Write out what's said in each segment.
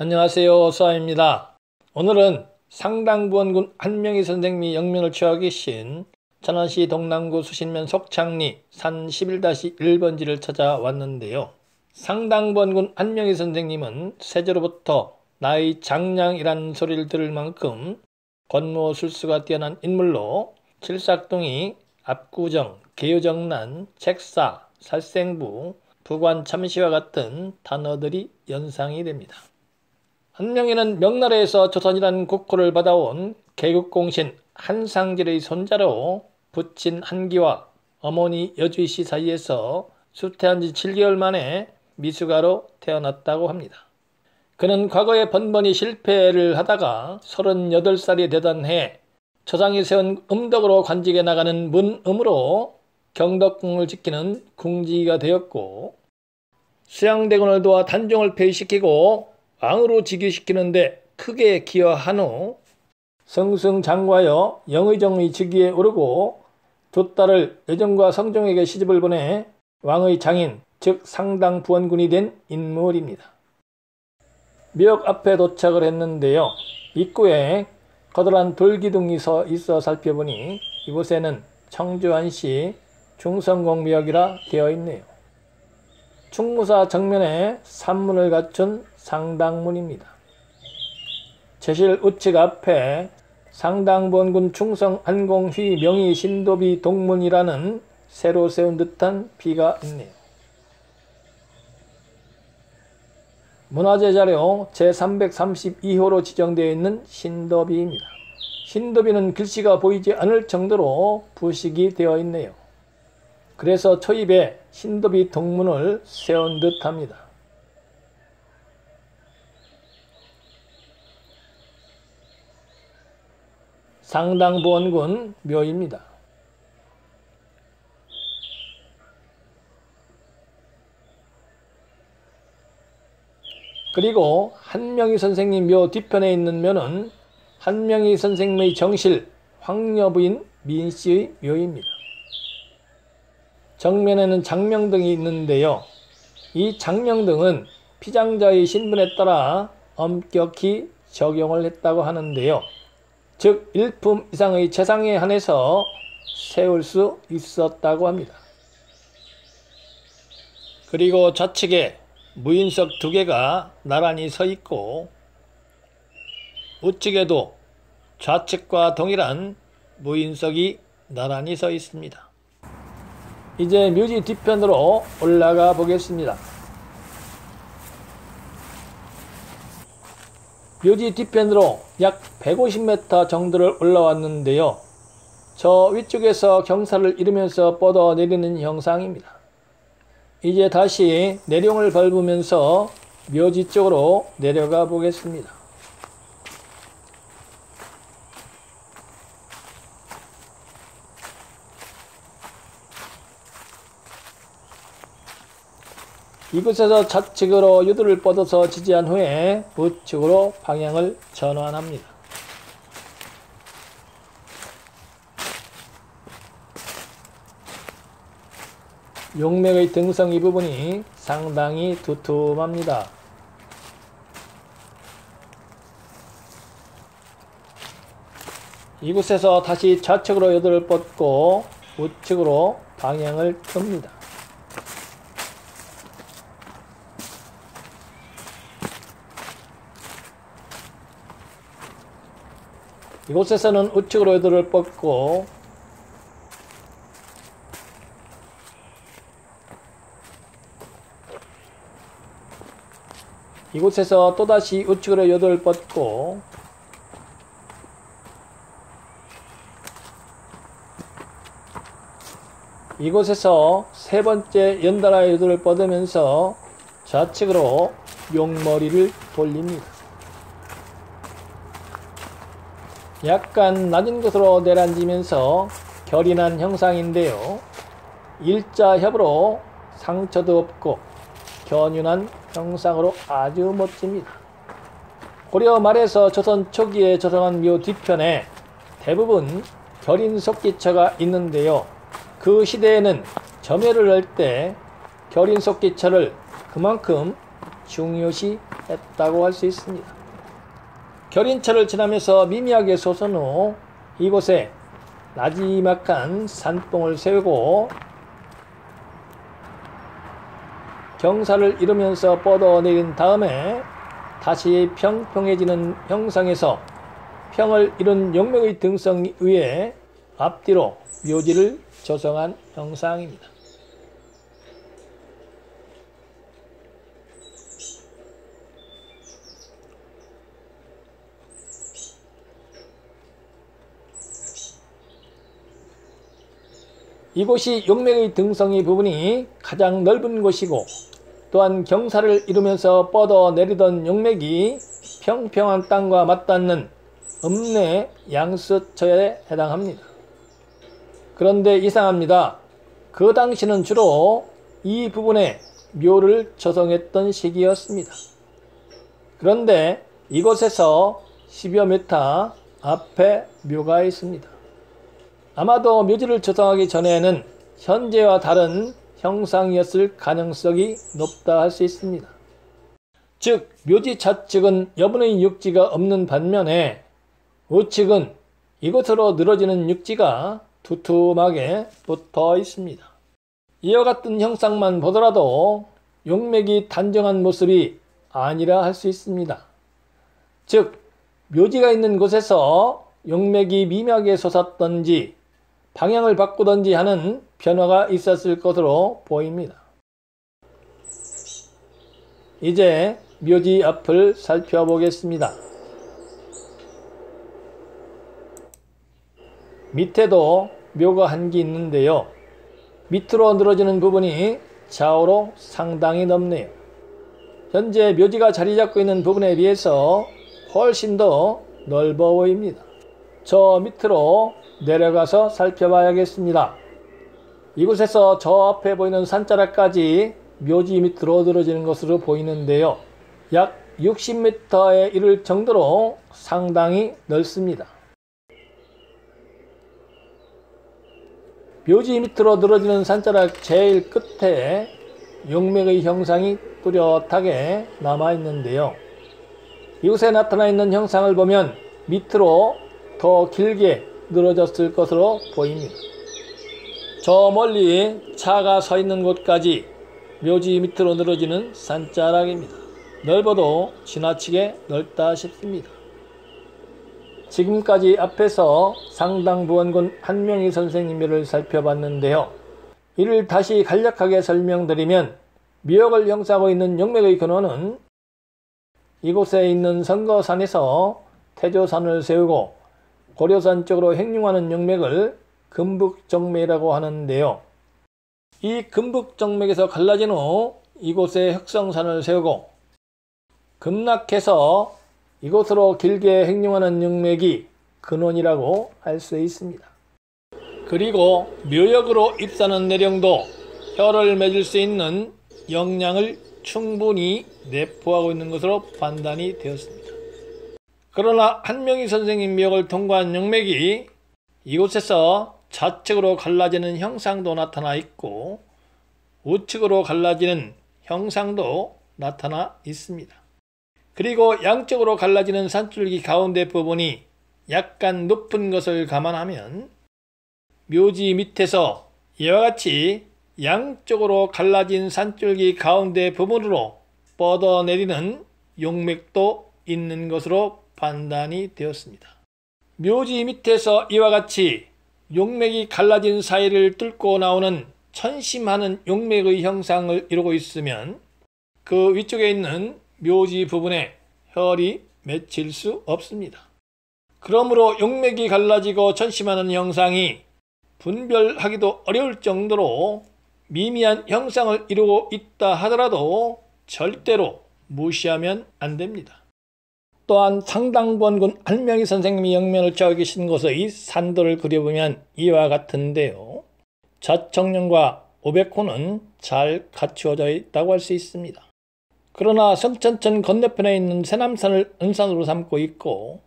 안녕하세요. 서아입니다. 오늘은 상당부원군 한명희 선생님이 영면을 취하고 계신 천안시 동남구 수신면 속창리 산 11-1번지를 찾아왔는데요. 상당부원군 한명희 선생님은 세조로부터 나의 장량이라는 소리를 들을 만큼 권모술수가 뛰어난 인물로 칠삭동이, 압구정, 개유정난, 책사, 살생부, 부관참시와 같은 단어들이 연상이 됩니다. 한명희는 명나라에서 조선이라는 국호를 받아온 개국공신 한상질의 손자로 부친 한기와 어머니 여주씨 사이에서 수태한 지 7개월 만에 미숙아로 태어났다고 합니다. 그는 과거에 번번이 실패를 하다가 38살이 되던 해 조상이 세운 음덕으로 관직에 나가는 문음으로 경덕궁을 지키는 궁지가 되었고, 수양대군을 도와 단종을 폐위시키고 왕으로 즉위시키는데 크게 기여한 후 승승장구하여 영의정의 즉위에 오르고 두 딸을 여정과 성종에게 시집을 보내 왕의 장인, 즉 상당부원군이 된 인물입니다. 묘역 앞에 도착을 했는데요. 입구에 커다란 돌기둥이 있어 살펴보니 이곳에는 청주안시 중성공묘역이라 되어 있네요. 충무사 정면에 산문을 갖춘 상당문입니다. 제실 우측 앞에 상당부원군 충성 안공휘 명의 신도비 동문이라는 새로 세운 듯한 비가 있네요. 문화재 자료 제332호로 지정되어 있는 신도비입니다. 신도비는 글씨가 보이지 않을 정도로 부식이 되어 있네요. 그래서 초입에 신도비 동문을 세운 듯 합니다. 상당부원군 묘입니다. 그리고 한명희 선생님 묘 뒤편에 있는 묘는 한명희 선생님의 정실 황녀부인 민씨의 묘입니다. 정면에는 장명등이 있는데요. 이 장명등은 피장자의 신분에 따라 엄격히 적용을 했다고 하는데요. 즉 일품 이상의 재상에 한해서 세울 수 있었다고 합니다. 그리고 좌측에 무인석 2개가 나란히 서 있고, 우측에도 좌측과 동일한 무인석이 나란히 서 있습니다. 이제 묘지 뒤편으로 올라가 보겠습니다. 묘지 뒤편으로 약 150m 정도를 올라왔는데요. 저 위쪽에서 경사를 이루면서 뻗어내리는 형상입니다. 이제 다시 내룡을 밟으면서 묘지 쪽으로 내려가 보겠습니다. 이곳에서 좌측으로 유도를 뻗어서 지지한 후에 우측으로 방향을 전환합니다. 용맥의 등성 이 부분이 상당히 두툼합니다. 이곳에서 다시 좌측으로 유도를 뻗고 우측으로 방향을 틉니다. 이곳에서는 우측으로 유도를 뻗고 이곳에서 또다시 우측으로 유도를 뻗고 이곳에서 세 번째 연달아 유도를 뻗으면서 좌측으로 용머리를 돌립니다. 약간 낮은 곳으로 내려앉으면서 결이 난 형상인데요. 일자협으로 상처도 없고 견윤한 형상으로 아주 멋집니다. 고려 말에서 조선 초기에 조성한 묘 뒤편에 대부분 결인석기처가 있는데요. 그 시대에는 점혈을 할 때 결인석기처를 그만큼 중요시 했다고 할 수 있습니다. 결인철을 지나면서 미미하게 솟은 후 이곳에 나지막한 산봉을 세우고 경사를 이루면서 뻗어내린 다음에 다시 평평해지는 형상에서 평을 이룬 용맥의 등성 위에 앞뒤로 묘지를 조성한 형상입니다. 이곳이 용맥의 등성이 부분이 가장 넓은 곳이고 또한 경사를 이루면서 뻗어내리던 용맥이 평평한 땅과 맞닿는 읍내 양수처에 해당합니다. 그런데 이상합니다. 그 당시는 주로 이 부분에 묘를 조성했던 시기였습니다. 그런데 이곳에서 10여 미터 앞에 묘가 있습니다. 아마도 묘지를 조성하기 전에는 현재와 다른 형상이었을 가능성이 높다 할 수 있습니다. 즉 묘지 좌측은 여분의 육지가 없는 반면에 우측은 이곳으로 늘어지는 육지가 두툼하게 붙어 있습니다. 이와 같은 형상만 보더라도 용맥이 단정한 모습이 아니라 할 수 있습니다. 즉 묘지가 있는 곳에서 용맥이 미묘하게 솟았던지 방향을 바꾸던지 하는 변화가 있었을 것으로 보입니다. 이제 묘지 앞을 살펴보겠습니다. 밑에도 묘가 한 개 있는데요. 밑으로 늘어지는 부분이 좌우로 상당히 넓네요. 현재 묘지가 자리 잡고 있는 부분에 비해서 훨씬 더 넓어 보입니다. 저 밑으로 내려가서 살펴봐야겠습니다. 이곳에서 저 앞에 보이는 산자락까지 묘지 밑으로 늘어지는 것으로 보이는데요. 약 60m에 이를 정도로 상당히 넓습니다. 묘지 밑으로 늘어지는 산자락 제일 끝에 용맥의 형상이 뚜렷하게 남아있는데요. 이곳에 나타나 있는 형상을 보면 밑으로 더 길게 늘어졌을 것으로 보입니다. 저 멀리 차가 서 있는 곳까지 묘지 밑으로 늘어지는 산자락입니다. 넓어도 지나치게 넓다 싶습니다. 지금까지 앞에서 상당부원군 한명희 선생님 묘를 살펴봤는데요. 이를 다시 간략하게 설명드리면 미역을 형성하고 있는 용맥의 근원은 이곳에 있는 성거산에서 태조산을 세우고 고려산 쪽으로 행용하는 용맥을 금북정맥이라고 하는데요. 이 금북정맥에서 갈라진 후 이곳에 흑성산을 세우고 급락해서 이곳으로 길게 행용하는 용맥이 근원이라고 할 수 있습니다. 그리고 묘역으로 입사하는 내령도 혀를 맺을 수 있는 역량을 충분히 내포하고 있는 것으로 판단이 되었습니다. 그러나 한명희 선생님 묘역을 통과한 용맥이 이곳에서 좌측으로 갈라지는 형상도 나타나 있고 우측으로 갈라지는 형상도 나타나 있습니다. 그리고 양쪽으로 갈라지는 산줄기 가운데 부분이 약간 높은 것을 감안하면 묘지 밑에서 이와 같이 양쪽으로 갈라진 산줄기 가운데 부분으로 뻗어내리는 용맥도 있는 것으로 판단이 되었습니다. 묘지 밑에서 이와 같이 용맥이 갈라진 사이를 뚫고 나오는 천심하는 용맥의 형상을 이루고 있으면 그 위쪽에 있는 묘지 부분에 혈이 맺힐 수 없습니다. 그러므로 용맥이 갈라지고 천심하는 형상이 분별하기도 어려울 정도로 미미한 형상을 이루고 있다 하더라도 절대로 무시하면 안 됩니다. 또한 상당부원군 한명희 선생님이 영면을 취하고 계신 곳의 산도를 그려보면 이와 같은데요. 좌청룡과 오백호는 잘 갖추어져 있다고 할 수 있습니다. 그러나 성천천 건너편에 있는 새남산을 은산으로 삼고 있고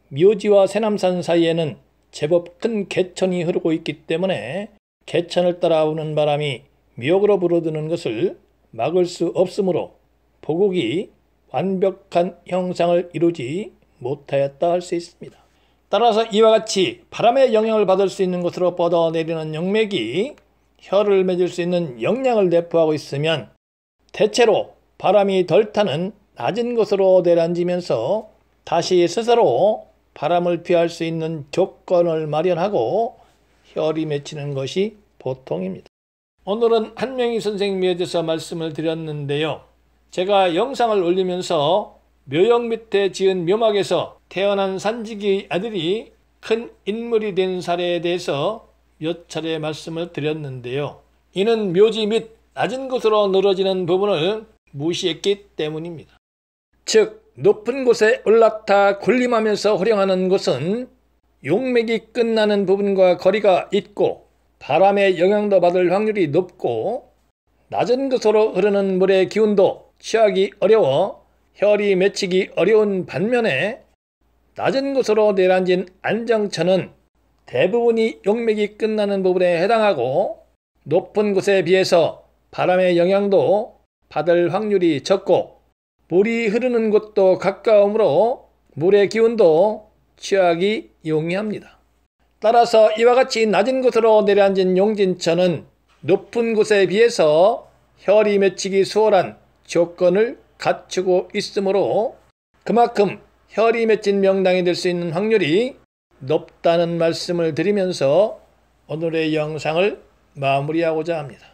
묘지와 새남산 사이에는 제법 큰 개천이 흐르고 있기 때문에 개천을 따라오는 바람이 묘역으로 불어드는 것을 막을 수 없으므로 보국이 완벽한 형상을 이루지 못하였다 할 수 있습니다. 따라서 이와 같이 바람의 영향을 받을 수 있는 곳으로 뻗어내리는 용맥이 혀를 맺을 수 있는 역량을 내포하고 있으면 대체로 바람이 덜 타는 낮은 곳으로 내려앉으면서 다시 스스로 바람을 피할 수 있는 조건을 마련하고 혀를 맺히는 것이 보통입니다. 오늘은 한명희 선생님에 대해서 말씀을 드렸는데요. 제가 영상을 올리면서 묘역 밑에 지은 묘막에서 태어난 산지기의 아들이 큰 인물이 된 사례에 대해서 몇 차례 말씀을 드렸는데요. 이는 묘지 및 낮은 곳으로 늘어지는 부분을 무시했기 때문입니다. 즉 높은 곳에 올라타 군림하면서 호령하는 곳은 용맥이 끝나는 부분과 거리가 있고 바람의 영향도 받을 확률이 높고 낮은 곳으로 흐르는 물의 기운도 취하기 어려워 혈이 맺히기 어려운 반면에 낮은 곳으로 내려앉은 안정천은 대부분이 용맥이 끝나는 부분에 해당하고 높은 곳에 비해서 바람의 영향도 받을 확률이 적고 물이 흐르는 곳도 가까우므로 물의 기운도 취하기 용이합니다. 따라서 이와 같이 낮은 곳으로 내려앉은 용진천은 높은 곳에 비해서 혈이 맺히기 수월한 조건을 갖추고 있으므로 그만큼 혈이 맺힌 명당이 될 수 있는 확률이 높다는 말씀을 드리면서 오늘의 영상을 마무리하고자 합니다.